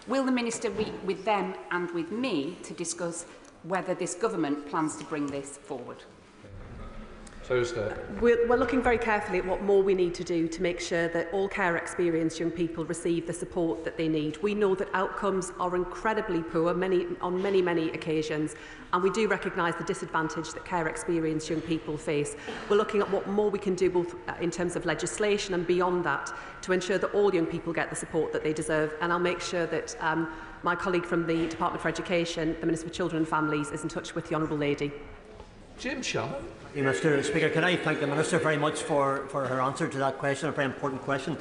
Will the Minister meet with them and with me to discuss whether this government plans to bring this forward? We're looking very carefully at what more we need to do to make sure that all care experienced young people receive the support that they need. We know that outcomes are incredibly poor on many occasions, and we do recognise the disadvantage that care experienced young people face. We're looking at what more we can do both in terms of legislation and beyond that to ensure that all young people get the support that they deserve, and I'll make sure that my colleague from the Department for Education, the Minister for Children and Families, is in touch with the Honourable Lady. Jim Shaw. Mr. Speaker, can I thank the Minister very much for her answer to that question, a very important question.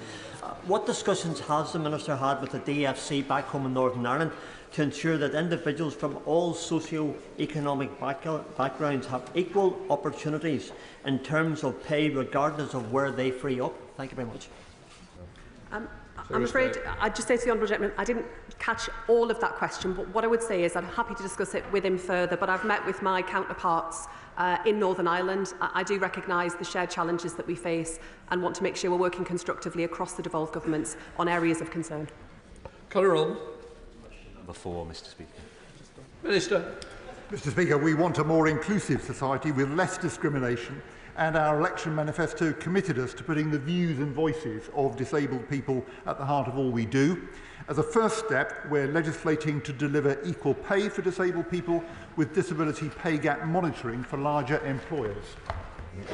What discussions has the Minister had with the DFC back home in Northern Ireland to ensure that individuals from all socio-economic backgrounds have equal opportunities in terms of pay regardless of where they free up? Thank you very much. I'm afraid I'd just say to the Honourable Gentleman, I didn't catch all of that question, but what I would say is I'm happy to discuss it with him further, but I've met with my counterparts in Northern Ireland. I do recognise the shared challenges that we face and want to make sure we're working constructively across the devolved governments on areas of concern. Connor Roll. Number 4, Mr. Speaker. Minister. Mr. Speaker, we want a more inclusive society with less discrimination, and our election manifesto committed us to putting the views and voices of disabled people at the heart of all we do. As a first step, we're legislating to deliver equal pay for disabled people with disability pay gap monitoring for larger employers.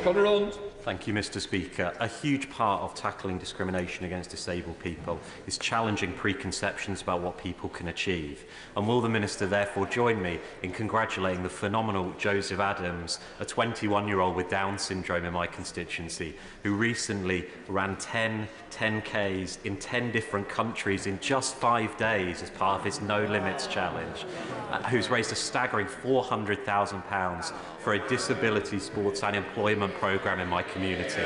Conor Roll. Thank you, Mr. Speaker. A huge part of tackling discrimination against disabled people is challenging preconceptions about what people can achieve. And will the Minister therefore join me in congratulating the phenomenal Joseph Adams, a 21-year-old with Down syndrome in my constituency, who recently ran 10 10Ks in 10 different countries in just 5 days as part of his No Limits Challenge, who's raised a staggering £400,000 for a disability sports and employment programme in my community.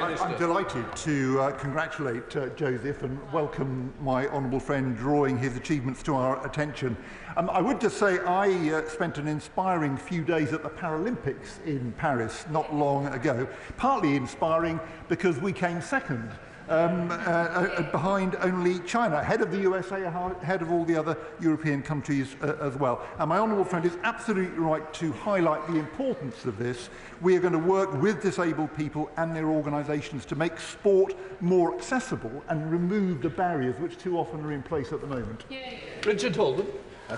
I'm delighted to congratulate Joseph and welcome my honourable friend drawing his achievements to our attention. I would just say I spent an inspiring few days at the Paralympics in Paris not long ago, partly inspiring because we came second. Behind only China, ahead of the USA, ahead of all the other European countries as well. And my honourable friend is absolutely right to highlight the importance of this. We are going to work with disabled people and their organisations to make sport more accessible and remove the barriers which too often are in place at the moment. Richard Holden.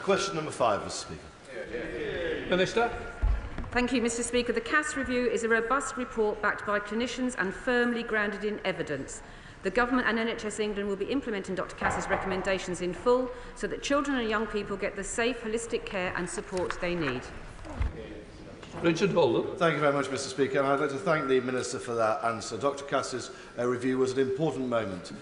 Question number 5, Mr. Speaker. Minister. Thank you, Mr. Speaker. The CAS review is a robust report backed by clinicians and firmly grounded in evidence. The Government and NHS England will be implementing Dr Cass's recommendations in full so that children and young people get the safe, holistic care and support they need. Richard Holden. Thank you very much, Mr. Speaker. And I'd like to thank the Minister for that answer. Dr Cass's review was an important moment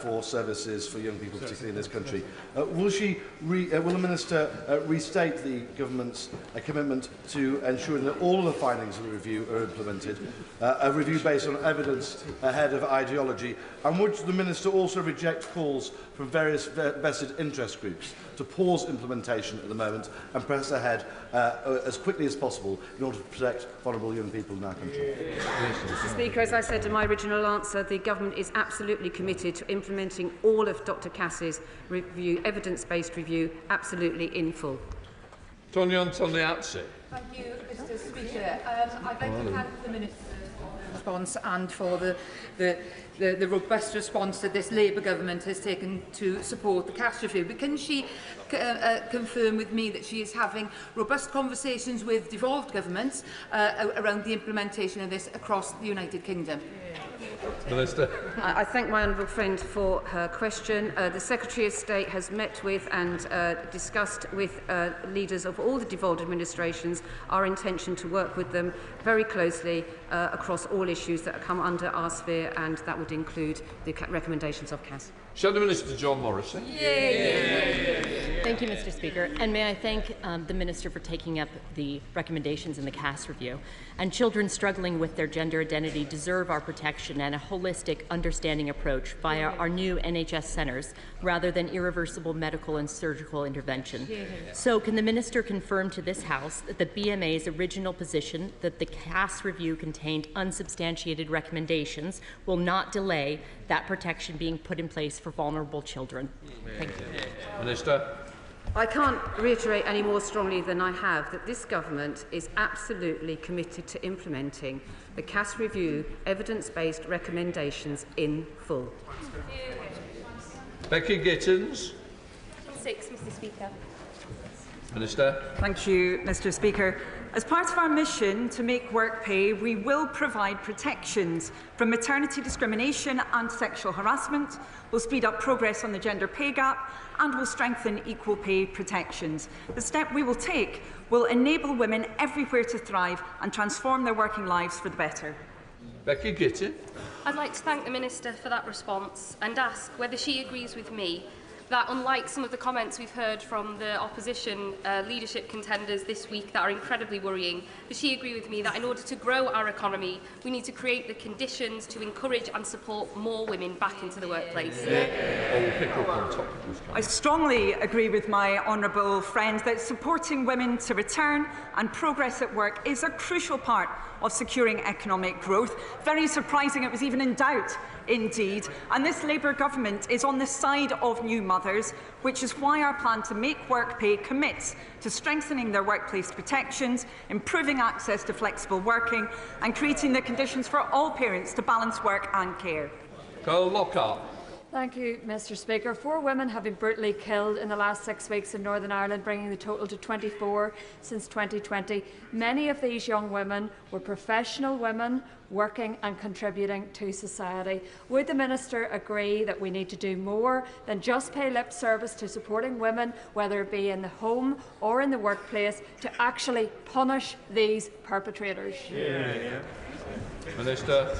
for services for young people, particularly in this country. Will the Minister restate the Government's commitment to ensuring that all of the findings of the review are implemented, a review based on evidence ahead of ideology, and would the Minister also reject calls from various vested interest groups to pause implementation at the moment and press ahead as quickly as possible in order to protect vulnerable young people in our country? Mr. Speaker, as I said in my original answer, the Government is absolutely committed to implementing all of Dr Cass's review, evidence-based review, absolutely in full. Tony on the outset. Thank you, Mr. Speaker. I'd like to thank the Minister for the response and for the robust response that this Labour government has taken to support the CAS review. But can she confirm with me that she is having robust conversations with devolved governments around the implementation of this across the United Kingdom? Minister. I thank my honourable friend for her question. The Secretary of State has met with and discussed with leaders of all the devolved administrations our intention to work with them very closely across all issues that come under our sphere, and that would include the recommendations of CAS. Shadow Minister John Morrison. Thank you, Mr. Speaker. And may I thank the Minister for taking up the recommendations in the CAS review. And children struggling with their gender identity deserve our protection and a holistic, understanding approach via our new NHS centres, rather than irreversible medical and surgical intervention. So can the Minister confirm to this House that the BMA's original position that the CAS review contained unsubstantiated recommendations will not delay that protection being put in place for vulnerable children. Thank you. Minister. I can't reiterate any more strongly than I have that this government is absolutely committed to implementing the CAS review evidence-based recommendations in full. Becky Gittins. 6, Mr. Speaker. Minister. Thank you, Mr. Speaker. As part of our mission to make work pay, we will provide protections from maternity discrimination and sexual harassment, will speed up progress on the gender pay gap and will strengthen equal pay protections. The step we will take will enable women everywhere to thrive and transform their working lives for the better. Becky Gittins. I'd like to thank the Minister for that response and ask whether she agrees with me that, unlike some of the comments we've heard from the opposition leadership contenders this week that are incredibly worrying, does she agree with me that in order to grow our economy, we need to create the conditions to encourage and support more women back into the workplace? I strongly agree with my honourable friend that supporting women to return and progress at work is a crucial part of securing economic growth. Very surprising it was even in doubt, indeed. And this Labour government is on the side of new mothers, which is why our plan to make work pay commits to strengthening their workplace protections, improving access to flexible working and creating the conditions for all parents to balance work and care. Carl Lockhart. Thank you, Mr. Speaker. 4 women have been brutally killed in the last 6 weeks in Northern Ireland, bringing the total to 24 since 2020. Many of these young women were professional women working and contributing to society. Would the Minister agree that we need to do more than just pay lip service to supporting women, whether it be in the home or in the workplace, to actually punish these perpetrators? Minister.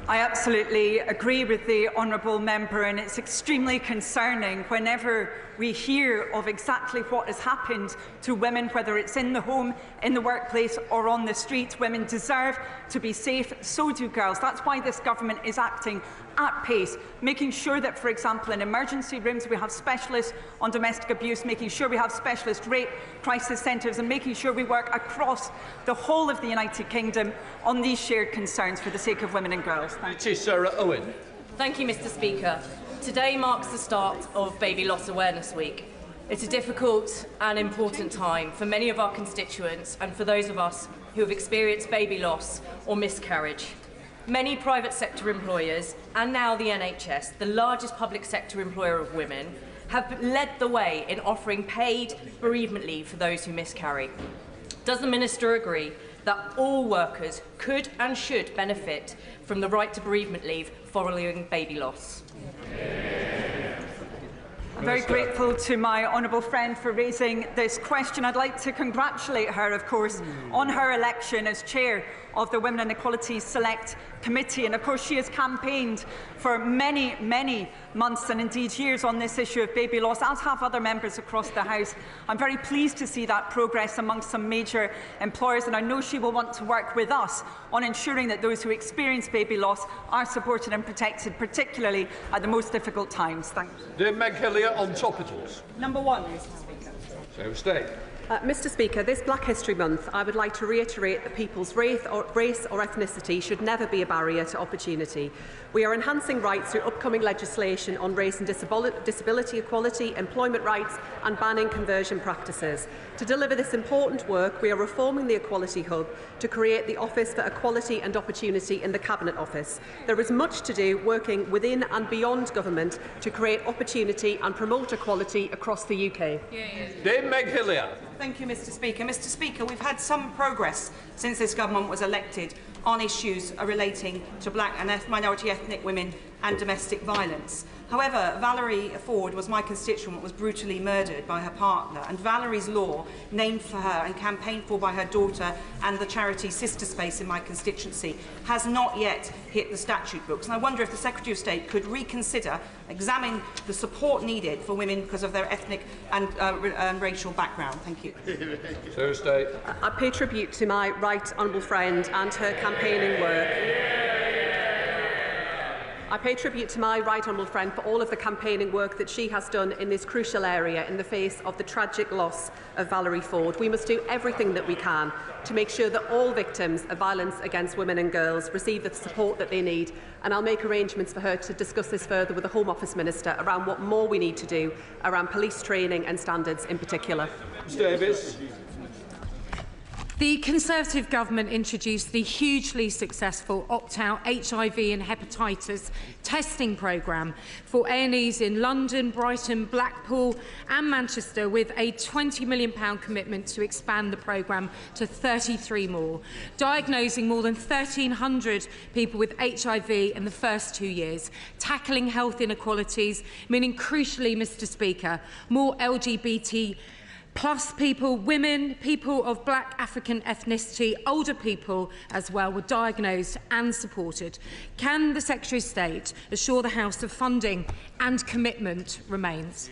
I absolutely agree with the honourable member, and it's extremely concerning whenever we hear of exactly what has happened to women, whether it's in the home, in the workplace or on the street. Women deserve to be safe, so do girls. That's why this government is acting at pace, making sure that, for example, in emergency rooms we have specialists on domestic abuse, making sure we have specialist rape crisis centres and making sure we work across the whole of the United Kingdom on these shared concerns for the sake of women and girls. It is Sarah Owen. Thank you, Mr. Speaker. Today marks the start of Baby Loss Awareness Week. It's a difficult and important time for many of our constituents and for those of us who have experienced baby loss or miscarriage. Many private sector employers, and now the NHS, the largest public sector employer of women, have led the way in offering paid bereavement leave for those who miscarry. Does the Minister agree that all workers could and should benefit from the right to bereavement leave following baby loss? I'm very grateful to my honourable friend for raising this question. I'd like to congratulate her, of course, on her election as chair of the Women and Equality Select Committee. And of course, she has campaigned for many, many months and indeed years on this issue of baby loss, as have other members across the House. I'm very pleased to see that progress amongst some major employers, and I know she will want to work with us on ensuring that those who experience baby loss are supported and protected, particularly at the most difficult times. Thank you. Dear Meg Hillier on topicals. Number 1, Mr. Speaker. So stay. Mr. Speaker, this Black History Month, I would like to reiterate that people's race or ethnicity should never be a barrier to opportunity. We are enhancing rights through upcoming legislation on race and disability equality, employment rights and banning conversion practices. To deliver this important work, we are reforming the Equality Hub to create the Office for Equality and Opportunity in the Cabinet Office. There is much to do working within and beyond government to create opportunity and promote equality across the UK. Dear Meg Hillier. Thank you, Mr. Speaker. Mr. Speaker, we've had some progress since this government was elected on issues relating to black and minority ethnic women and domestic violence. However, Valerie Ford was my constituent, was brutally murdered by her partner, and Valerie's Law, named for her and campaigned for by her daughter and the charity Sister Space in my constituency, has not yet hit the statute books. And I wonder if the Secretary of State could reconsider, examine the support needed for women because of their ethnic and racial background. Thank you. So stay. I pay tribute to my right honourable friend and her campaigning work. I pay tribute to my right honourable friend for all of the campaigning work that she has done in this crucial area in the face of the tragic loss of Valerie Ford. We must do everything that we can to make sure that all victims of violence against women and girls receive the support that they need, and I'll make arrangements for her to discuss this further with the Home Office Minister around what more we need to do around police training and standards in particular. Davis. The Conservative government introduced the hugely successful opt-out HIV and hepatitis testing programme for A&Es in London, Brighton, Blackpool and Manchester, with a £20 million commitment to expand the programme to 33 more, diagnosing more than 1,300 people with HIV in the first 2 years, tackling health inequalities, meaning crucially, Mr Speaker, more LGBT plus people, women, people of black African ethnicity, older people as well, were diagnosed and supported. Can the Secretary of State assure the House the funding and commitment remains?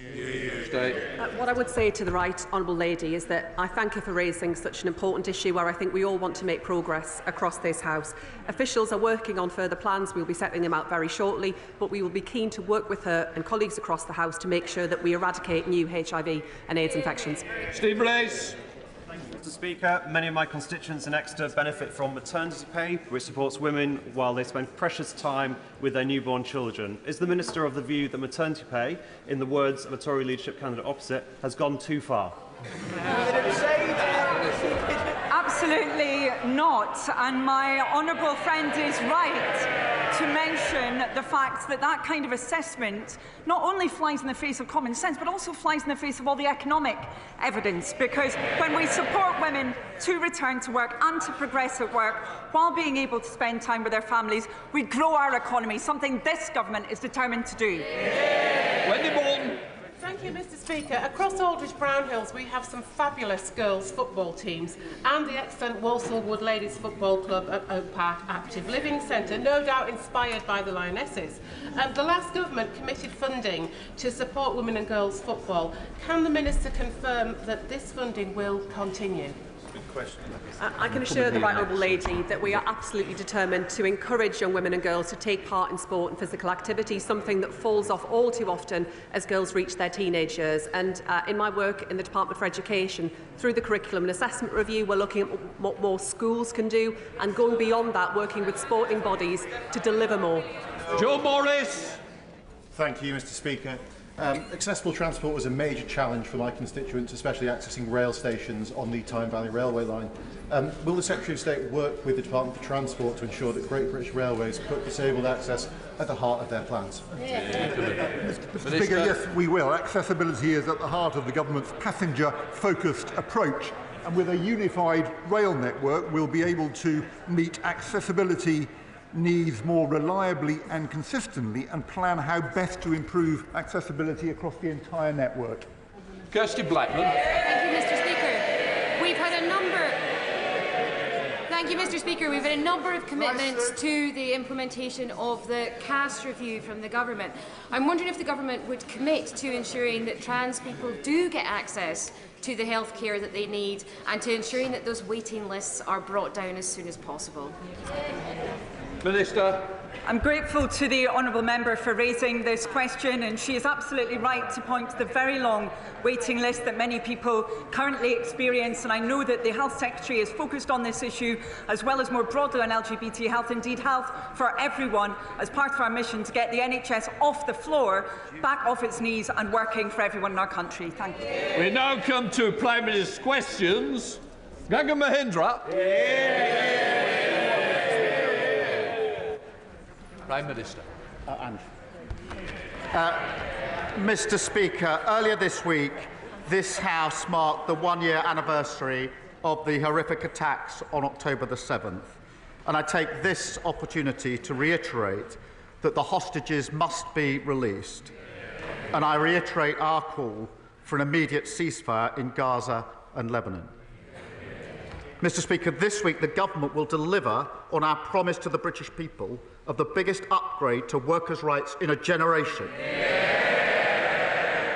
What I would say to the right honourable lady is that I thank her for raising such an important issue where I think we all want to make progress across this House. Officials are working on further plans. We will be setting them out very shortly, but we will be keen to work with her and colleagues across the House to make sure that we eradicate new HIV and AIDS infections. Steve Race. Mr Speaker, many of my constituents in Exeter benefit from maternity pay, which supports women while they spend precious time with their newborn children. Is the Minister of the view that maternity pay, in the words of a Tory leadership candidate opposite, has gone too far? Absolutely not. And my honourable friend is right to mention the fact that that kind of assessment not only flies in the face of common sense, but also flies in the face of all the economic evidence. Because when we support women to return to work and to progress at work while being able to spend time with their families, we grow our economy, something this government is determined to do. Wendy Bolton. Thank you, Mr Speaker. Across Aldridge Brownhills we have some fabulous girls' football teams and the excellent Walsall Wood Ladies Football Club at Oak Park Active Living Centre, no doubt inspired by the Lionesses. The last government committed funding to support women and girls football. Can the Minister confirm that this funding will continue? I can assure the right honourable lady that we are absolutely determined to encourage young women and girls to take part in sport and physical activity, something that falls off all too often as girls reach their teenage years. And in my work in the Department for Education, through the Curriculum and Assessment Review, we're looking at what more schools can do, and going beyond that, working with sporting bodies to deliver more. Joe Morris. Thank you, Mr Speaker. Accessible transport was a major challenge for my constituents, especially accessing rail stations on the Tyne Valley Railway line. Will the Secretary of State work with the Department for Transport to ensure that Great British Railways put disabled access at the heart of their plans? Mr Speaker, yes, we will. Accessibility is at the heart of the government's passenger-focused approach, and with a unified rail network, we'll be able to meet accessibility needs more reliably and consistently and plan how best to improve accessibility across the entire network. Kirsty Blackman. Thank you, Mr Speaker. We've had a number... Thank you, Mr Speaker. We've had a number of commitments to the implementation of the CAST review from the government. I'm wondering if the government would commit to ensuring that trans people do get access to the health care that they need, and to ensuring that those waiting lists are brought down as soon as possible. Minister. I'm grateful to the honourable member for raising this question, and she is absolutely right to point to the very long waiting list that many people currently experience. And I know that the Health Secretary is focused on this issue, as well as more broadly on LGBT health, indeed health for everyone, as part of our mission to get the NHS off the floor, back off its knees and working for everyone in our country. Thank you. We now come to Prime Minister's questions. Ganga Mahindra. Prime Minister. Mr Speaker, earlier this week, this House marked the one-year anniversary of the horrific attacks on October the 7th. And I take this opportunity to reiterate that the hostages must be released. And I reiterate our call for an immediate ceasefire in Gaza and Lebanon. Mr Speaker, this week the government will deliver on our promise to the British people of the biggest upgrade to workers' rights in a generation.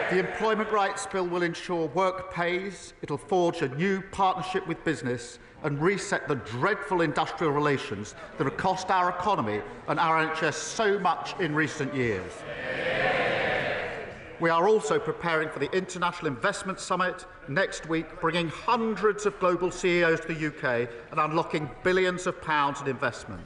The Employment Rights Bill will ensure work pays, it'll forge a new partnership with business and reset the dreadful industrial relations that have cost our economy and our NHS so much in recent years. We are also preparing for the International Investment Summit next week, bringing hundreds of global CEOs to the UK and unlocking billions of pounds in investment.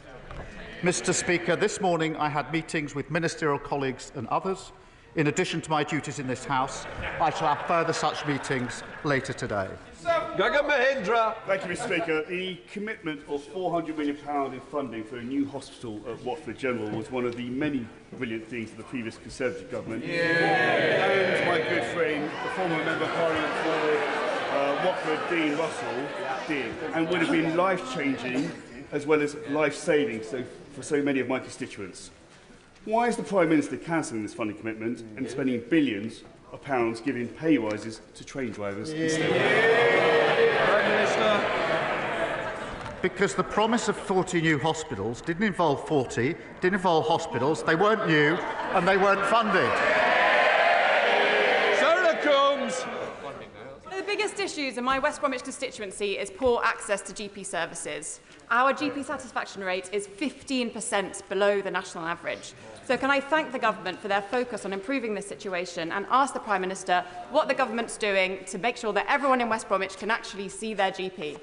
Mr. Speaker, this morning I had meetings with ministerial colleagues and others. In addition to my duties in this House, I shall have further such meetings later today. Thank you, Mr. Speaker. The commitment of £400 million in funding for a new hospital at Watford General was one of the many brilliant things of the previous Conservative government. And my good friend, the former Member of Parliament for Watford, Dean Russell, did, and would have been life-changing as well as life-saving for so many of my constituents. Why is the Prime Minister cancelling this funding commitment and spending billions of pounds giving pay rises to train drivers instead? Prime Minister. Because the promise of 40 new hospitals didn't involve 40, didn't involve hospitals, they weren't new and they weren't funded. Senator Combs. The biggest issues in my West Bromwich constituency is poor access to GP services. Our GP satisfaction rate is 15% below the national average. So can I thank the government for their focus on improving this situation and ask the Prime Minister what the government's doing to make sure that everyone in West Bromwich can actually see their GP?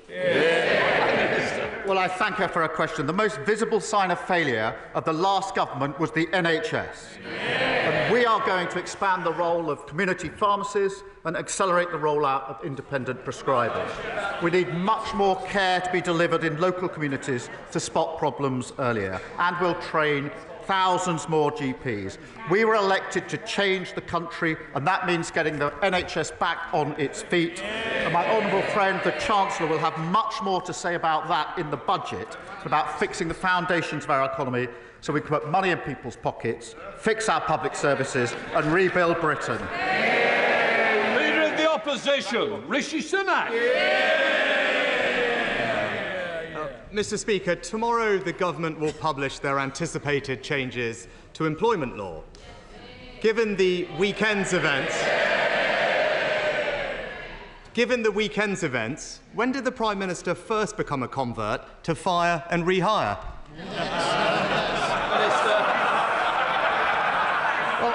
Well, I thank her for her question. The most visible sign of failure of the last government was the NHS. And we are going to expand the role of community pharmacies and accelerate the rollout of independent prescribers. We need much more care to be delivered in local communities to spot problems earlier, and we'll train thousands more GPs. We were elected to change the country, and that means getting the NHS back on its feet. And my honourable friend, the Chancellor, will have much more to say about that in the budget, about fixing the foundations of our economy so we can put money in people's pockets, fix our public services and rebuild Britain. Leader of the Opposition, Rishi Sunak. Mr. Speaker, tomorrow the government will publish their anticipated changes to employment law. Given the weekend's events, when did the Prime Minister first become a convert to fire and rehire? Well,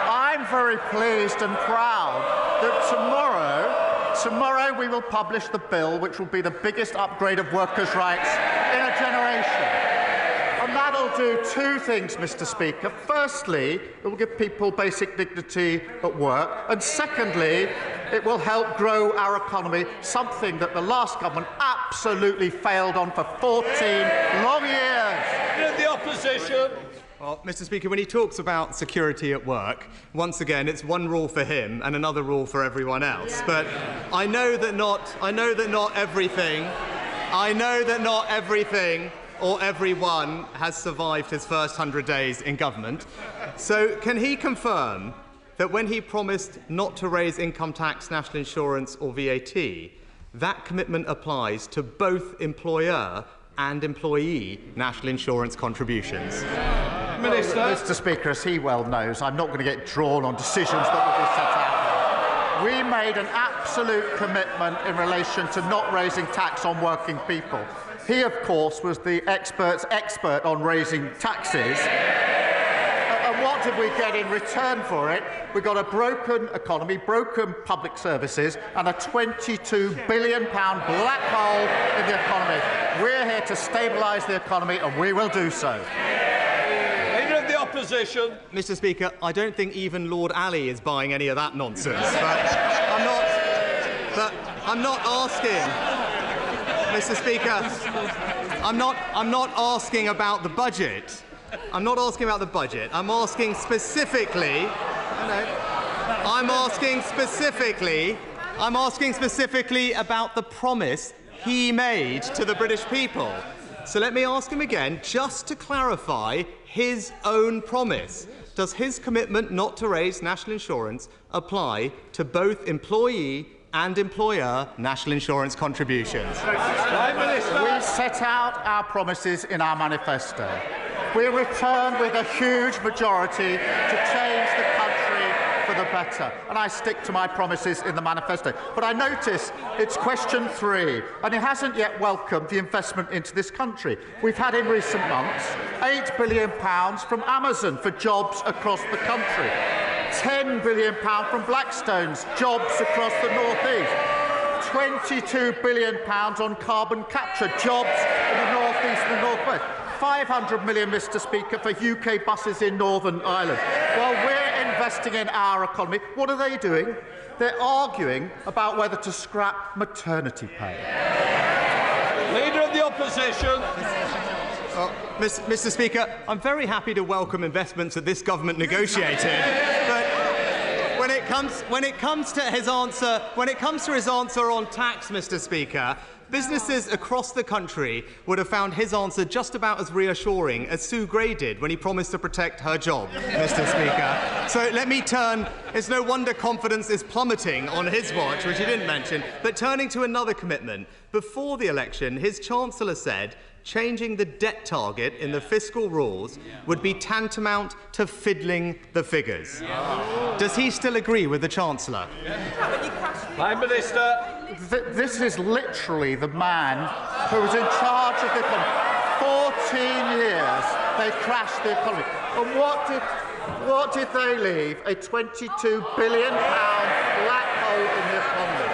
I'm very pleased and proud that tomorrow we will publish the bill which will be the biggest upgrade of workers' rights in a generation. And that'll do two things, Mr. Speaker. Firstly, it will give people basic dignity at work. And secondly, it will help grow our economy, something that the last government absolutely failed on for 14 long years. Leader of the Opposition. Well, Mr. Speaker, when he talks about security at work, once again, it's one rule for him and another rule for everyone else. But I know that not everything or everyone has survived his first 100 days in government. So can he confirm that when he promised not to raise income tax, national insurance or VAT, that commitment applies to both employer and employee national insurance contributions? Minister. Mr. Speaker, as he well knows, I'm not going to get drawn on decisions that will be set out. We made an absolute commitment in relation to not raising tax on working people. He, of course, was the expert's expert on raising taxes. And what did we get in return for it? We got a broken economy, broken public services, and a £22 billion black hole in the economy. We're here to stabilise the economy, and we will do so. Leader of the Opposition. Mr. Speaker, I don't think even Lord Ali is buying any of that nonsense. But I'm not asking, Mr. Speaker. I'm not asking about the budget. I'm not asking about the budget. I'm asking specifically. I'm asking specifically about the promise he made to the British people. So let me ask him again, just to clarify his own promise. Does his commitment not to raise national insurance apply to both employee and employer national insurance contributions? We set out our promises in our manifesto. We returned with a huge majority to change the country better, and I stick to my promises in the manifesto. But I notice it's question 3, and he hasn't yet welcomed the investment into this country. We've had in recent months £8 billion from Amazon for jobs across the country, £10 billion from Blackstone's jobs across the North East, £22 billion on carbon capture jobs in the North East and the North West, 500 million, Mr. Speaker, for UK buses in Northern Ireland. While we're investing in our economy, what are they doing? They're arguing about whether to scrap maternity pay. Leader of the Opposition. Mr. Speaker, I'm very happy to welcome investments that this government negotiated, but when it comes to his answer on tax, Mr. Speaker, businesses across the country would have found his answer just about as reassuring as Sue Gray did when he promised to protect her job, Mr. Speaker. So let me turn. It's no wonder confidence is plummeting on his watch, which he didn't mention. But turning to another commitment, before the election, his Chancellor said changing the debt target in the fiscal rules would be tantamount to fiddling the figures. Does he still agree with the Chancellor? Prime Minister. This is literally the man who was in charge of the economy. 14 years they crashed the economy. And what did they leave? A £22 billion black hole in the economy.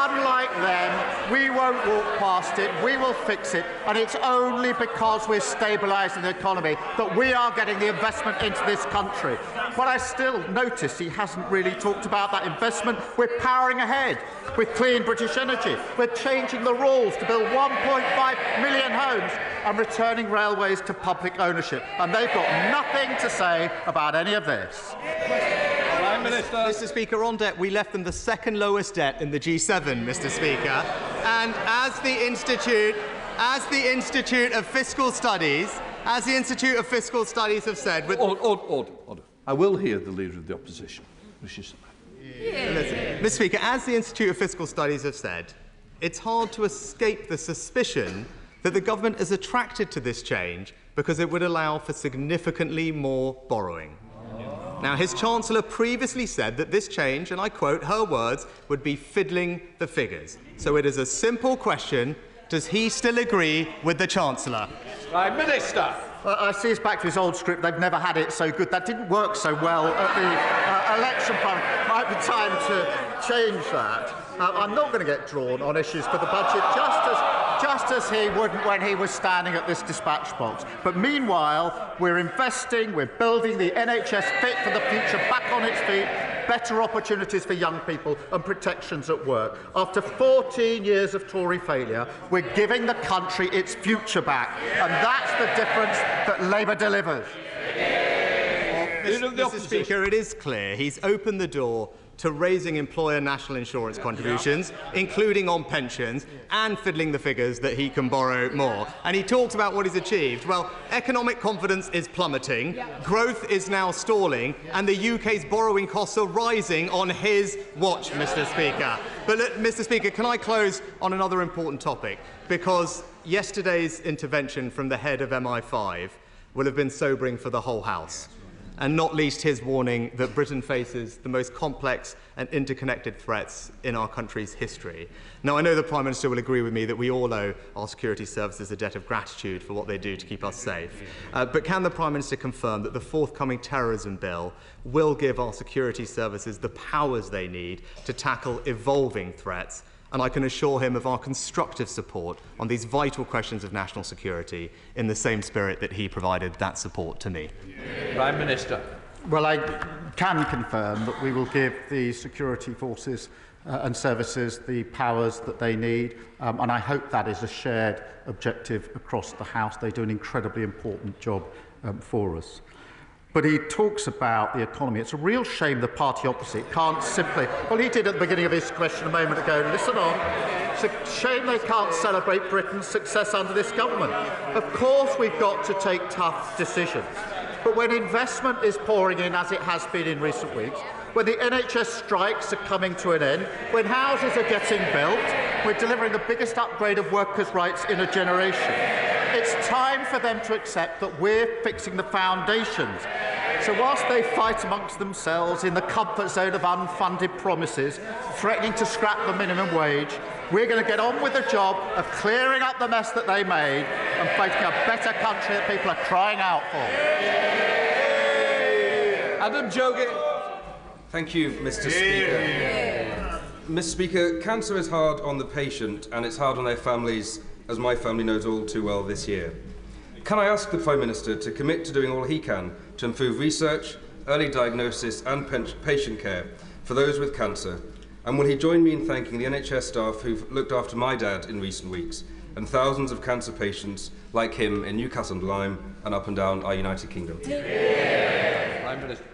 Unlike them, we won't walk past it, we will fix it, and it's only because we're stabilising the economy that we are getting the investment into this country. But I still notice he hasn't really talked about that investment. We're powering ahead with clean British energy. We're changing the rules to build 1.5 million homes and returning railways to public ownership. And they've got nothing to say about any of this. Mr. Speaker, on debt, we left them the second lowest debt in the G7, Mr. Speaker. And as the Institute of Fiscal Studies have said... Order. I will hear the Leader of the Opposition, Rishi Sunak. Mr. Speaker, as the Institute of Fiscal Studies have said, it's hard to escape the suspicion that the government is attracted to this change because it would allow for significantly more borrowing. Now, his Chancellor previously said that this change, and I quote her words, would be fiddling the figures. So it is a simple question. Does he still agree with the Chancellor? Prime Minister. Well, I see it's back to his old script. They've never had it so good. That didn't work so well at the election plan. Might be time to change that. I'm not going to get drawn on issues for the budget, just as he wouldn't when he was standing at this dispatch box. But meanwhile, we're investing, we're building the NHS fit for the future, back on its feet, better opportunities for young people and protections at work. After 14 years of Tory failure, we're giving the country its future back. And that's the difference that Labour delivers. Mr. Speaker, it is clear he's opened the door to raising employer national insurance contributions, including on pensions, and fiddling the figures that he can borrow more. And he talked about what he's achieved. Well, economic confidence is plummeting, growth is now stalling, and the UK's borrowing costs are rising on his watch, Mr. Speaker. But, Mr. Speaker, can I close on another important topic? Because yesterday's intervention from the head of MI5 will have been sobering for the whole House, and not least his warning that Britain faces the most complex and interconnected threats in our country's history. Now, I know the Prime Minister will agree with me that we all owe our security services a debt of gratitude for what they do to keep us safe. But can the Prime Minister confirm that the forthcoming terrorism bill will give our security services the powers they need to tackle evolving threats? And I can assure him of our constructive support on these vital questions of national security in the same spirit that he provided that support to me. Prime Minister. Well, I can confirm that we will give the security forces and services the powers that they need, and I hope that is a shared objective across the House. They do an incredibly important job for us. But he talks about the economy. It's a real shame the party opposite can't simply... Well, he did at the beginning of his question a moment ago. Listen on. It's a shame they can't celebrate Britain's success under this government. Of course we've got to take tough decisions. But when investment is pouring in, as it has been in recent weeks, when the NHS strikes are coming to an end, when houses are getting built, we're delivering the biggest upgrade of workers' rights in a generation. It's time for them to accept that we're fixing the foundations So whilst they fight amongst themselves in the comfort zone of unfunded promises, threatening to scrap the minimum wage, we're going to get on with the job of clearing up the mess that they made and making a better country that people are crying out for. Adam Jogi. Thank you, Mr. Speaker. Mr. Speaker, cancer is hard on the patient and it's hard on their families, as my family knows all too well this year. Can I ask the Prime Minister to commit to doing all he can to improve research, early diagnosis and patient care for those with cancer? And will he join me in thanking the NHS staff who've looked after my dad in recent weeks and thousands of cancer patients like him in Newcastle-on-Lyme and up and down our United Kingdom? Prime Minister.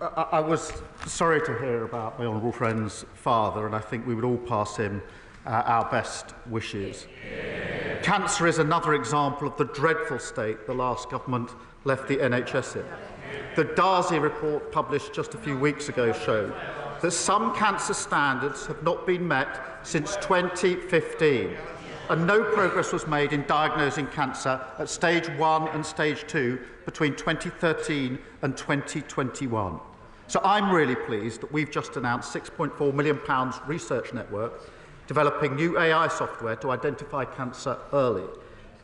I was sorry to hear about my honourable friend's father, and I think we would all pass him our best wishes. Cancer is another example of the dreadful state the last government left the NHS in. The Darzi report published just a few weeks ago showed that some cancer standards have not been met since 2015, and no progress was made in diagnosing cancer at stage 1 and stage 2 between 2013 and 2021. So I'm really pleased that we've just announced £6.4 million research network developing new AI software to identify cancer early.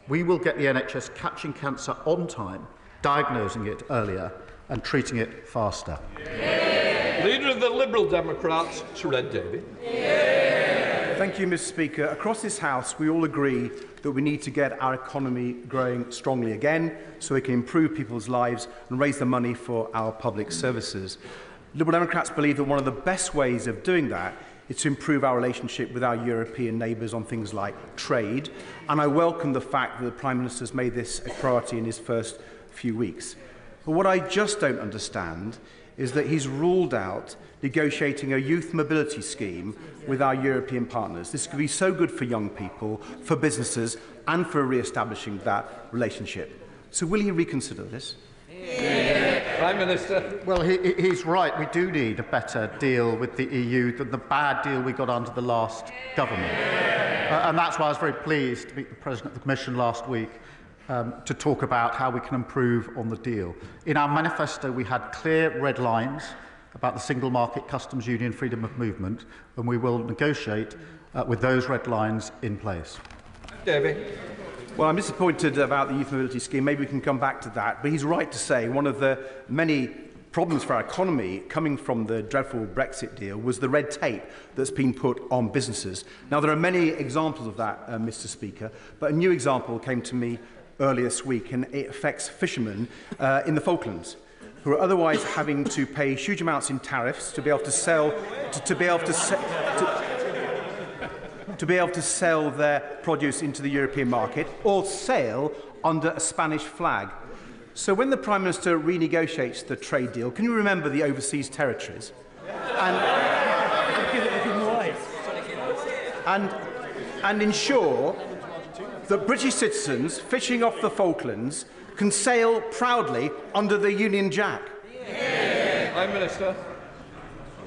We will get the NHS catching cancer on time, diagnosing it earlier and treating it faster. Leader of the Liberal Democrats, Sir Ed Davey. Thank you, Mr. Speaker. Across this House, we all agree that we need to get our economy growing strongly again so we can improve people's lives and raise the money for our public services. Liberal Democrats believe that one of the best ways of doing that is to improve our relationship with our European neighbours on things like trade, and I welcome the fact that the Prime Minister has made this a priority in his first few weeks. But what I just don't understand is that he's ruled out negotiating a youth mobility scheme with our European partners. This could be so good for young people, for businesses, and for re-establishing that relationship. So will he reconsider this? Prime Minister. Well, he's right. We do need a better deal with the EU than the bad deal we got under the last government. And that's why I was very pleased to meet the President of the Commission last week to talk about how we can improve on the deal. In our manifesto, we had clear red lines about the single market, customs union, freedom of movement, and we will negotiate with those red lines in place. David. Well, I'm disappointed about the youth mobility scheme. Maybe we can come back to that. But he's right to say one of the many problems for our economy coming from the dreadful Brexit deal was the red tape that's been put on businesses. Now, there are many examples of that, Mr. Speaker, but a new example came to me earlier this week, and it affects fishermen in the Falklands, who are otherwise having to pay huge amounts in tariffs to be able to sell to be able to sell their produce into the European market or sail under a Spanish flag. So when the Prime Minister renegotiates the trade deal, can you remember the overseas territories? And ensure that British citizens fishing off the Falklands can sail proudly under the Union Jack? Prime Minister.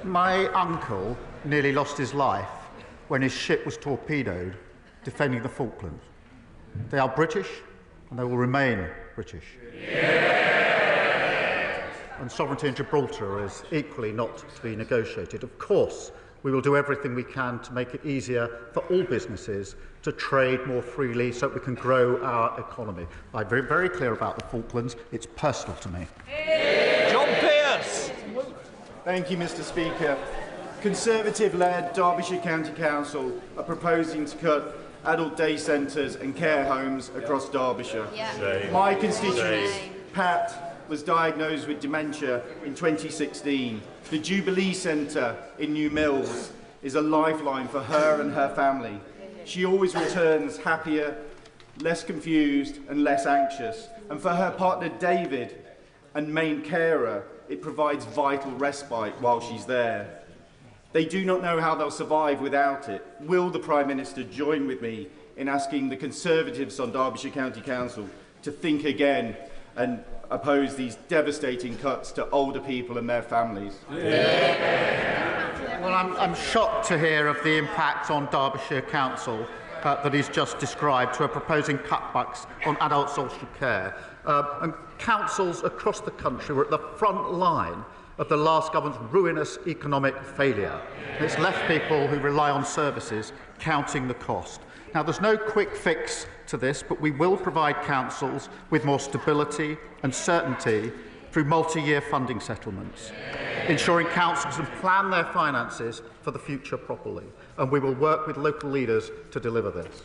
My uncle nearly lost his life when his ship was torpedoed defending the Falklands. They are British and they will remain British. And sovereignty in Gibraltar is equally not to be negotiated. Of course, we will do everything we can to make it easier for all businesses to trade more freely so that we can grow our economy. I'm very, very clear about the Falklands. It's personal to me. John Pearce. Thank you, Mr. Speaker. Conservative-led Derbyshire County Council are proposing to cut adult day centres and care homes across Derbyshire. Yeah. My constituent, Pat, was diagnosed with dementia in 2016. The Jubilee Centre in New Mills is a lifeline for her and her family. She always returns happier, less confused and less anxious. And for her partner David and main carer, it provides vital respite while she's there. They do not know how they'll survive without it. Will the Prime Minister join with me in asking the Conservatives on Derbyshire County Council to think again and oppose these devastating cuts to older people and their families? Well, I'm shocked to hear of the impact on Derbyshire Council. that he's just described, who are proposing cutbacks on adult social care. And councils across the country were at the front line of the last government's ruinous economic failure. And it's left people who rely on services counting the cost. Now, there's no quick fix to this, but we will provide councils with more stability and certainty through multi-year funding settlements, ensuring councils can plan their finances for the future properly. And we will work with local leaders to deliver this.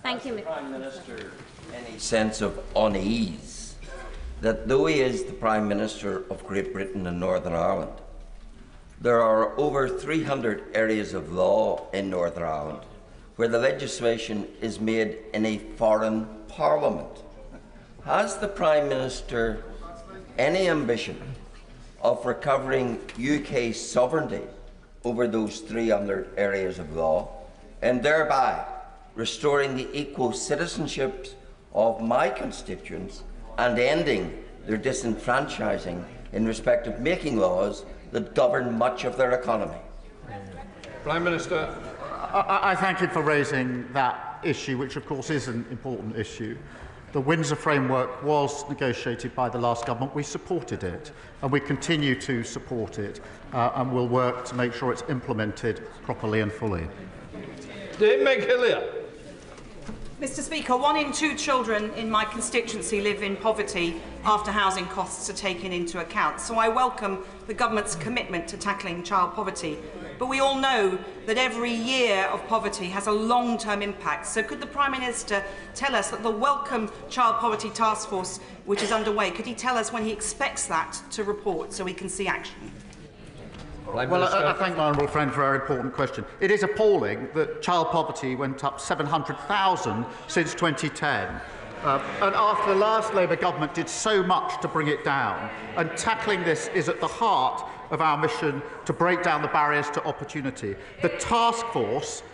Thank you, Prime Minister. Any sense of unease that though he is the Prime Minister of Great Britain and Northern Ireland, there are over 300 areas of law in Northern Ireland where the legislation is made in a foreign parliament. Has the Prime Minister any ambition of recovering UK sovereignty over those 300 areas of law and thereby restoring the equal citizenships of my constituents and ending their disenfranchising in respect of making laws that govern much of their economy? Prime Minister. I thank him for raising that issue, which of course is an important issue. The Windsor Framework was negotiated by the last government. We supported it, and we continue to support it, and will work to make sure it's implemented properly and fully. Mr. Speaker, 1 in 2 children in my constituency live in poverty after housing costs are taken into account. So I welcome the government's commitment to tackling child poverty. But we all know that every year of poverty has a long-term impact. So could the Prime Minister tell us that the Welcome Child Poverty Task Force, which is underway, could he tell us when he expects that to report so we can see action? Well, I thank my honourable friend for a very important question. It is appalling that child poverty went up 700,000 since 2010. And after the last Labour government did so much to bring it down, and tackling this is at the heart of our mission to break down the barriers to opportunity. The task force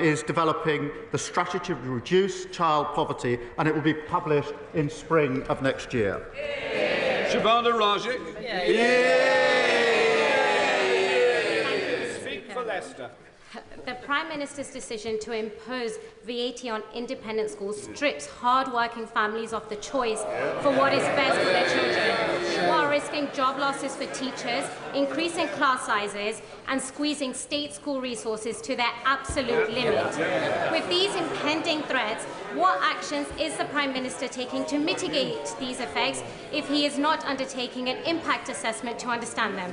is developing the strategy to reduce child poverty, and it will be published in spring of next year. Shabana Rajic. Speak for Leicester. The Prime Minister's decision to impose VAT on independent schools strips hard-working families of the choice for what is best for their children, while risking job losses for teachers, increasing class sizes and squeezing state school resources to their absolute limit. With these impending threats, what actions is the Prime Minister taking to mitigate these effects if he is not undertaking an impact assessment to understand them?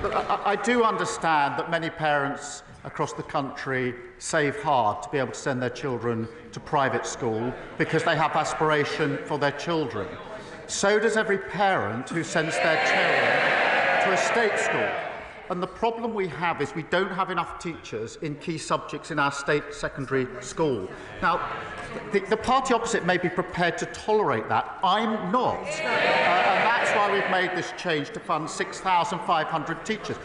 I do understand that many parents across the country save hard to be able to send their children to private school because they have aspiration for their children. So does every parent who sends their children to a state school. And the problem we have is we don't have enough teachers in key subjects in our state secondary school. Now, the party opposite may be prepared to tolerate that. I'm not. And that's why we've made this change to fund 6,500 teachers.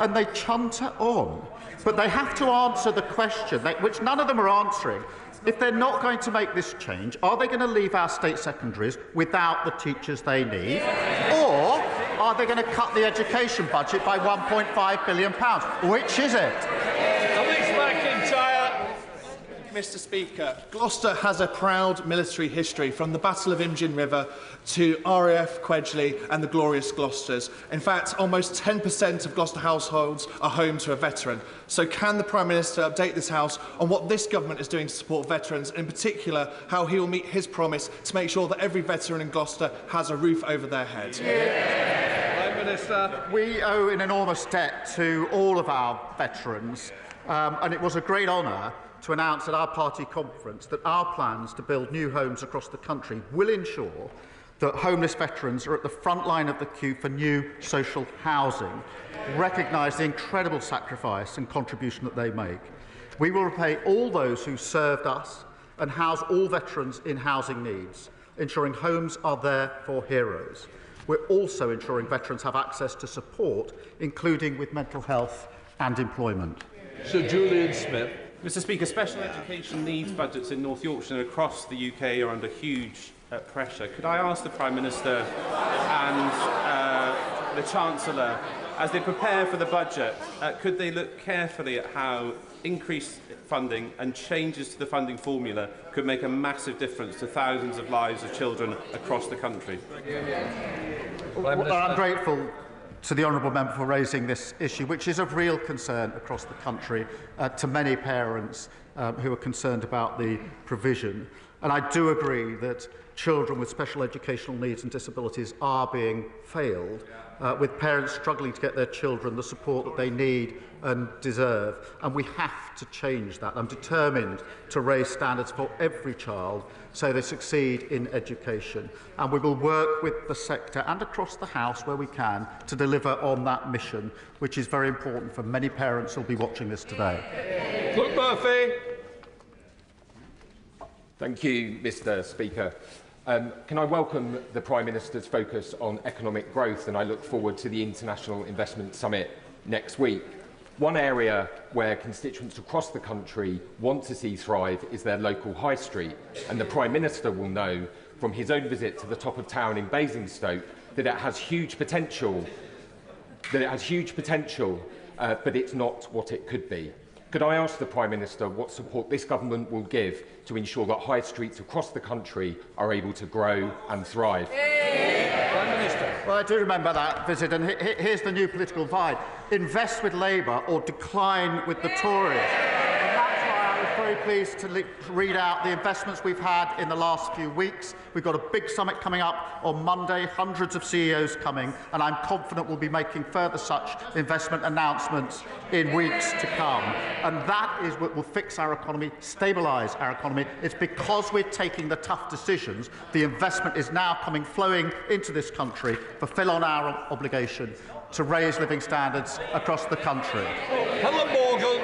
And they chunter on. But they have to answer the question, which none of them are answering. If they're not going to make this change, are they going to leave our state secondaries without the teachers they need? Or are they going to cut the education budget by £1.5 billion? Which is it? Mr. Speaker, Gloucester has a proud military history, from the Battle of Imgin River to RAF Quedgley and the Glorious Gloucesters. In fact, almost 10% of Gloucester households are home to a veteran. So can the Prime Minister update this House on what this government is doing to support veterans, and in particular how he will meet his promise to make sure that every veteran in Gloucester has a roof over their head? Prime Minister. We owe an enormous debt to all of our veterans, and it was a great honour to announce at our party conference that our plans to build new homes across the country will ensure that homeless veterans are at the front line of the queue for new social housing, recognise the incredible sacrifice and contribution that they make. We will repay all those who served us and house all veterans in housing needs, ensuring homes are there for heroes. We're also ensuring veterans have access to support, including with mental health and employment. Sir Julian Smith. Mr. Speaker, special education needs budgets in North Yorkshire and across the UK are under huge pressure. Could I ask the Prime Minister and the Chancellor as they prepare for the budget, could they look carefully at how increased funding and changes to the funding formula could make a massive difference to thousands of lives of children across the country? Well, I'm grateful to the honourable member for raising this issue, which is of real concern across the country to many parents who are concerned about the provision. And I do agree that children with special educational needs and disabilities are being failed, with parents struggling to get their children the support that they need and deserve. And we have to change that. I'm determined to raise standards for every child so they succeed in education. And we will work with the sector and across the House where we can to deliver on that mission, which is very important for many parents who will be watching this today. Luke Murphy. Thank you, Mr. Speaker. Can I welcome the Prime Minister's focus on economic growth, and I look forward to the International Investment Summit next week. One area where constituents across the country want to see thrive is their local high street, and the Prime Minister will know from his own visit to the top of town in Basingstoke that it has huge potential, but it's not what it could be. Could I ask the Prime Minister what support this government will give to ensure that high streets across the country are able to grow and thrive? Prime Minister. Well, I do remember that visit, and here's the new political divide. Invest with Labour or decline with the Tories. And that's why I was very pleased to read out the investments we've had in the last few weeks. We've got a big summit coming up on Monday, hundreds of CEOs coming, and I'm confident we'll be making further such investment announcements in weeks to come. And that is what will fix our economy, stabilise our economy. It's because we're taking the tough decisions. The investment is now flowing into this country, fulfil on our obligation to raise living standards across the country. Helen Morgan.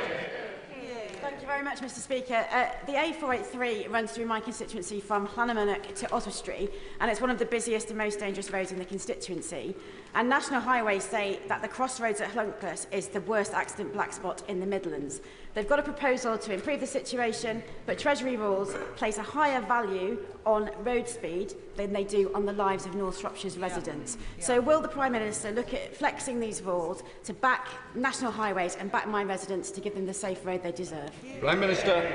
Thank you very much, Mr. Speaker. The A483 runs through my constituency from Llanymynech to Oswestry, and it's one of the busiest and most dangerous roads in the constituency. And National Highways say that the crossroads at Llwnclys is the worst accident black spot in the Midlands. They've got a proposal to improve the situation, but Treasury rules place a higher value on road speed than they do on the lives of North Shropshire's residents. So will the Prime Minister look at flexing these rules to back National Highways and back my residents to give them the safe road they deserve? Prime Minister.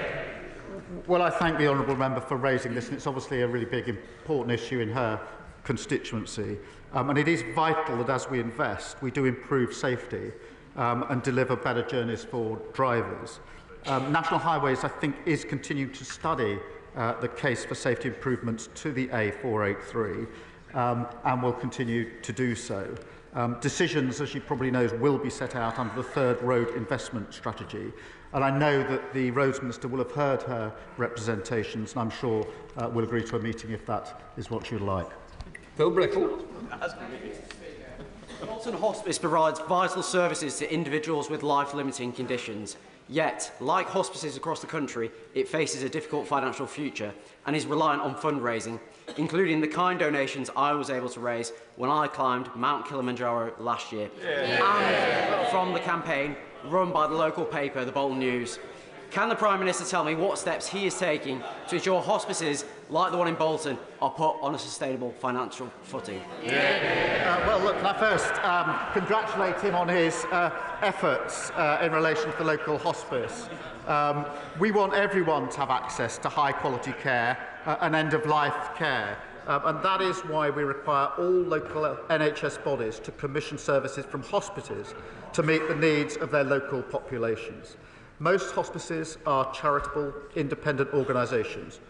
Well, I thank the honourable member for raising this, and it's obviously a really big, important issue in her constituency. And it is vital that as we invest, we do improve safety and deliver better journeys for drivers. National Highways, I think, is continuing to study the case for safety improvements to the A483 and will continue to do so. Decisions, as she probably knows, will be set out under the third road investment strategy. And I know that the Roads Minister will have heard her representations, and I'm sure will agree to a meeting if that is what she would like. Phil Brickle. Bolton Hospice provides vital services to individuals with life-limiting conditions. Yet, like hospices across the country, it faces a difficult financial future and is reliant on fundraising, including the kind donations I was able to raise when I climbed Mount Kilimanjaro last year, and from the campaign run by the local paper, the Bolton News. Can the Prime Minister tell me what steps he is taking to ensure hospices like the one in Bolton are put on a sustainable financial footing? Well, look, can I first congratulate him on his efforts in relation to the local hospice. We want everyone to have access to high-quality care and end-of-life care. And that is why we require all local NHS bodies to commission services from hospices to meet the needs of their local populations. Most hospices are charitable, independent organisations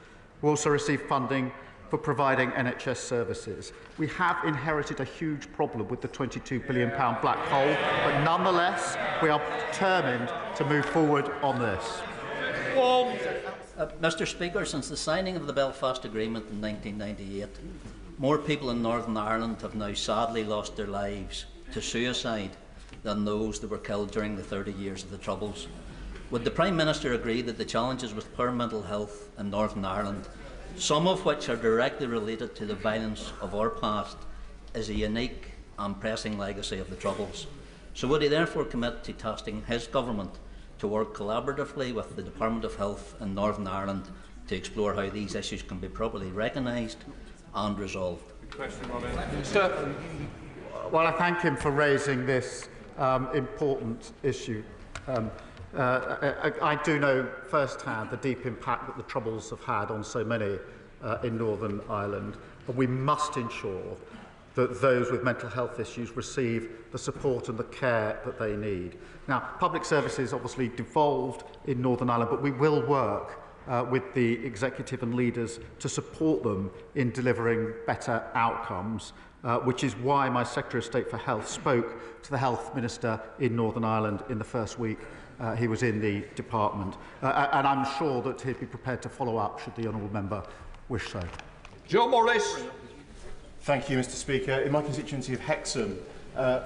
who also receive funding for providing NHS services. We have inherited a huge problem with the £22 billion black hole, but nonetheless, we are determined to move forward on this. Mr. Speaker, since the signing of the Belfast Agreement in 1998, more people in Northern Ireland have now sadly lost their lives to suicide than those that were killed during the 30 years of the Troubles. Would the Prime Minister agree that the challenges with poor mental health in Northern Ireland, some of which are directly related to the violence of our past, is a unique and pressing legacy of the Troubles? So would he therefore commit to tasking his government to work collaboratively with the Department of Health in Northern Ireland to explore how these issues can be properly recognised and resolved? Well, I thank him for raising this important issue. I do know firsthand the deep impact that the Troubles have had on so many in Northern Ireland, and we must ensure that those with mental health issues receive the support and the care that they need. Now, public services obviously devolved in Northern Ireland, but we will work with the executive and leaders to support them in delivering better outcomes, which is why my Secretary of State for Health spoke to the Health Minister in Northern Ireland in the first week he was in the department. And I'm sure that he'd be prepared to follow up should the honourable member wish so. Joe Morris. Thank you, Mr. Speaker. In my constituency of Hexham,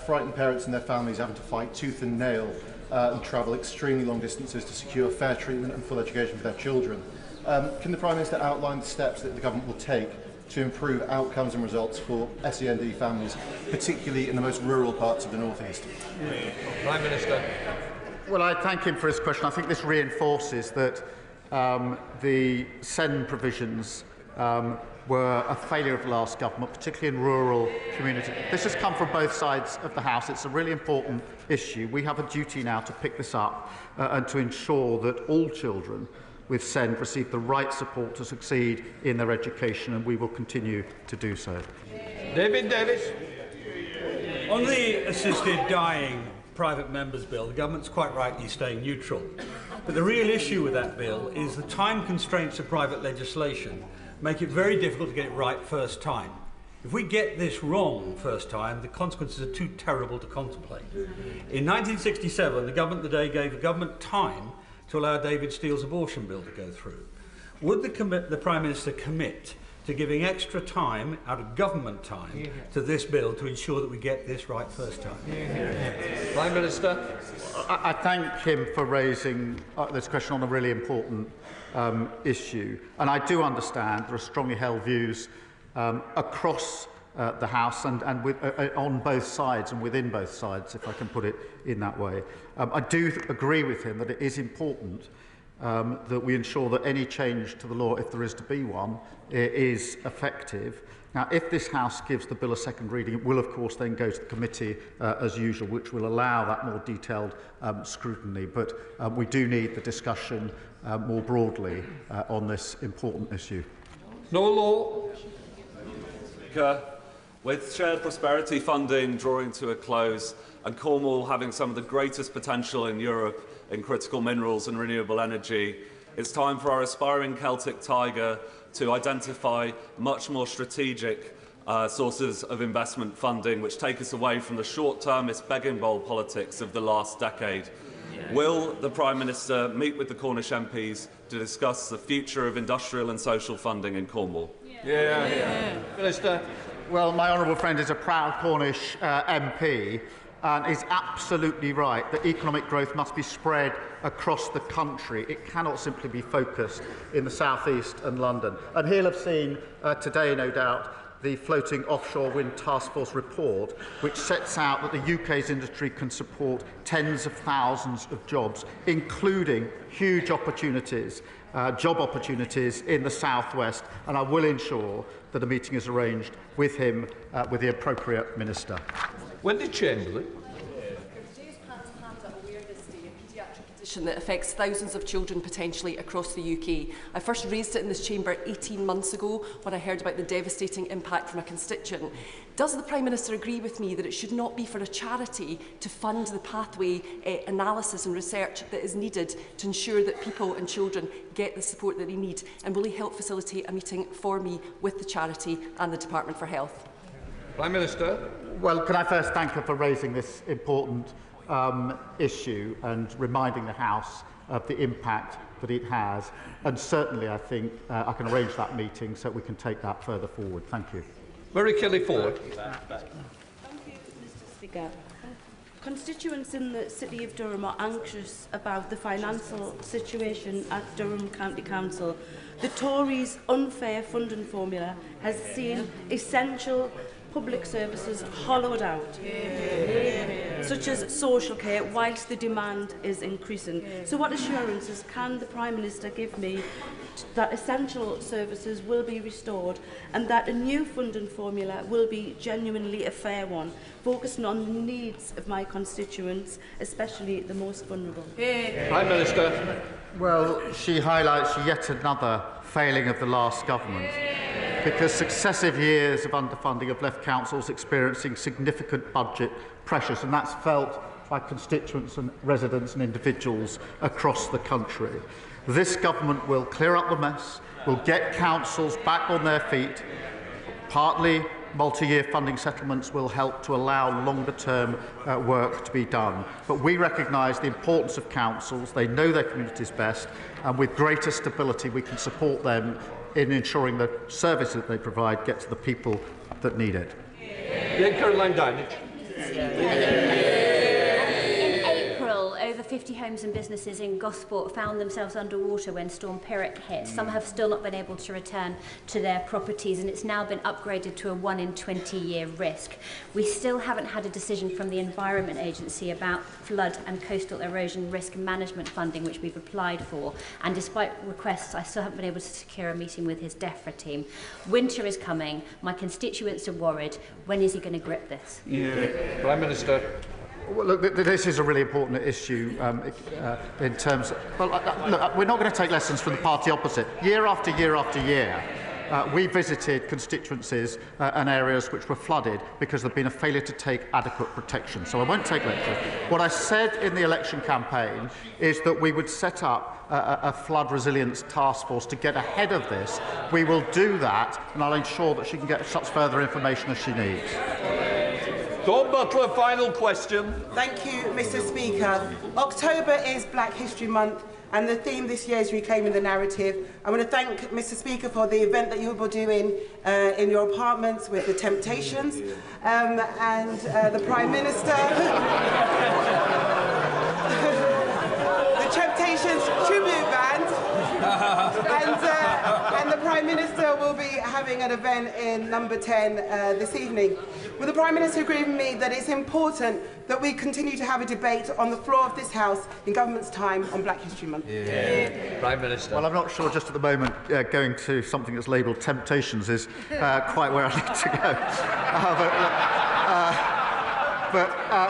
frightened parents and their families having to fight tooth and nail and travel extremely long distances to secure fair treatment and full education for their children. Can the Prime Minister outline the steps that the government will take to improve outcomes and results for SEND families, particularly in the most rural parts of the North East? Prime Minister. Well, I thank him for his question. I think this reinforces that the SEND provisions were a failure of the last government, particularly in rural communities. This has come from both sides of the House. It's a really important issue. We have a duty now to pick this up and to ensure that all children with SEND receive the right support to succeed in their education, and we will continue to do so. David Davis. On the assisted dying private members' bill, the government's quite rightly staying neutral. But the real issue with that bill is the time constraints of private legislation make it very difficult to get it right first time. If we get this wrong first time, the consequences are too terrible to contemplate. In 1967, the government of the day gave the government time to allow David Steele's abortion bill to go through. Would the Prime Minister commit to giving extra time, out of government time, to this bill to ensure that we get this right first time? Prime Minister. I thank him for raising this question on a really important issue. And I do understand there are strongly held views across the House and on both sides and within both sides, if I can put it in that way. I do agree with him that it is important that we ensure that any change to the law, if there is to be one, is effective. Now, if this House gives the bill a second reading, it will, of course, then go to the committee as usual, which will allow that more detailed scrutiny. But we do need the discussion more broadly on this important issue. No law. With shared prosperity funding drawing to a close and Cornwall having some of the greatest potential in Europe in critical minerals and renewable energy, it's time for our aspiring Celtic tiger to identify much more strategic sources of investment funding which take us away from the short-termist begging bowl politics of the last decade. Will the Prime Minister meet with the Cornish MPs to discuss the future of industrial and social funding in Cornwall? Minister. Well, my honourable friend is a proud Cornish MP and is absolutely right that economic growth must be spread across the country. It cannot simply be focused in the South East and London. And he'll have seen today, no doubt, the Floating Offshore Wind Task Force report, which sets out that the UK's industry can support tens of thousands of jobs, including huge opportunities, job opportunities in the South West. And I will ensure that a meeting is arranged with him, with the appropriate minister. Wendy Chamberlain. That affects thousands of children potentially across the UK. I first raised it in this chamber 18 months ago when I heard about the devastating impact from a constituent. Does the Prime Minister agree with me that it should not be for a charity to fund the pathway analysis and research that is needed to ensure that people and children get the support that they need? And will he help facilitate a meeting for me with the charity and the Department for Health? Prime Minister. Well, can I first thank her for raising this important issue and reminding the House of the impact that it has. And certainly, I think I can arrange that meeting so we can take that further forward. Thank you. Mary Kelly-Ford. Thank you, Mr. Speaker. Constituents in the City of Durham are anxious about the financial situation at Durham County Council. The Tories' unfair funding formula has seen essential public services hollowed out. such as social care, whilst the demand is increasing. So what assurances can the Prime Minister give me that essential services will be restored and that a new funding formula will be genuinely a fair one, focusing on the needs of my constituents, especially the most vulnerable? Prime Minister. Well, she highlights yet another failing of the last government, because successive years of underfunding have left councils experiencing significant budget pressures, and that's felt by constituents and residents and individuals across the country. This government will clear up the mess, will get councils back on their feet. Partly, multi-year funding settlements will help to allow longer-term work to be done. But we recognise the importance of councils. They know their communities best, and with greater stability we can support them in ensuring the service that they provide gets to the people that need it. Caroline Downage. Over 50 homes and businesses in Gosport found themselves underwater when Storm Pyrrhic hit. Some have still not been able to return to their properties, and it's now been upgraded to a 1 in 20-year risk. We still haven't had a decision from the Environment Agency about flood and coastal erosion risk management funding, which we've applied for, and despite requests, I still haven't been able to secure a meeting with his DEFRA team. Winter is coming. My constituents are worried. When is he going to grip this? Prime Minister. Well, look, this is a really important issue in terms of... Well, look, we're not going to take lessons from the party opposite. Year after year after year, we visited constituencies and areas which were flooded because there had been a failure to take adequate protection. So I won't take lectures. What I said in the election campaign is that we would set up a flood resilience task force to get ahead of this. We will do that, and I'll ensure that she can get such further information as she needs. Dawn Butler, final question. Thank you, Mr. Speaker. October is Black History Month, and the theme this year is reclaiming the narrative. I want to thank Mr. Speaker for the event that you will be doing in your apartments with the Temptations and the Prime Minister. The Temptations tribute band. And the Prime Minister will be having an event in number 10 this evening. Will the Prime Minister agree with me that it's important that we continue to have a debate on the floor of this House in government's time on Black History Month? Prime Minister. Well, I'm not sure just at the moment going to something that's labelled Temptations is quite where I need to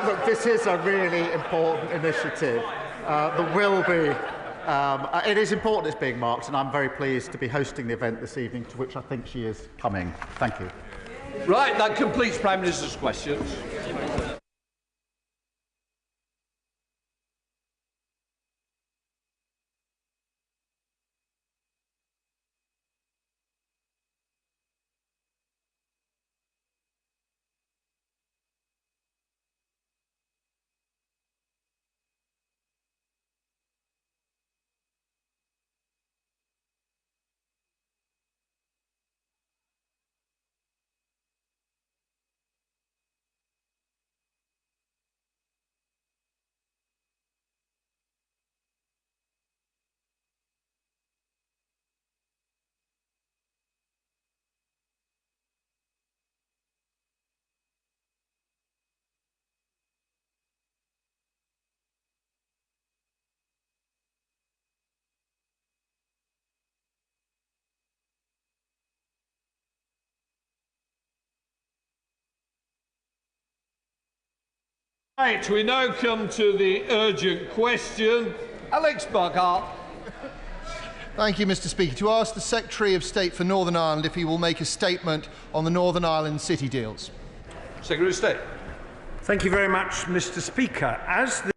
go. Look, this is a really important initiative. There will be... it is important it's being marked, and I'm very pleased to be hosting the event this evening, to which I think she is coming. Thank you. Right, that completes Prime Minister's questions. Right, we now come to the urgent question. Alex Buckhart. Thank you, Mr. Speaker. To ask the Secretary of State for Northern Ireland if he will make a statement on the Northern Ireland city deals. Secretary of State. Thank you very much, Mr. Speaker. As the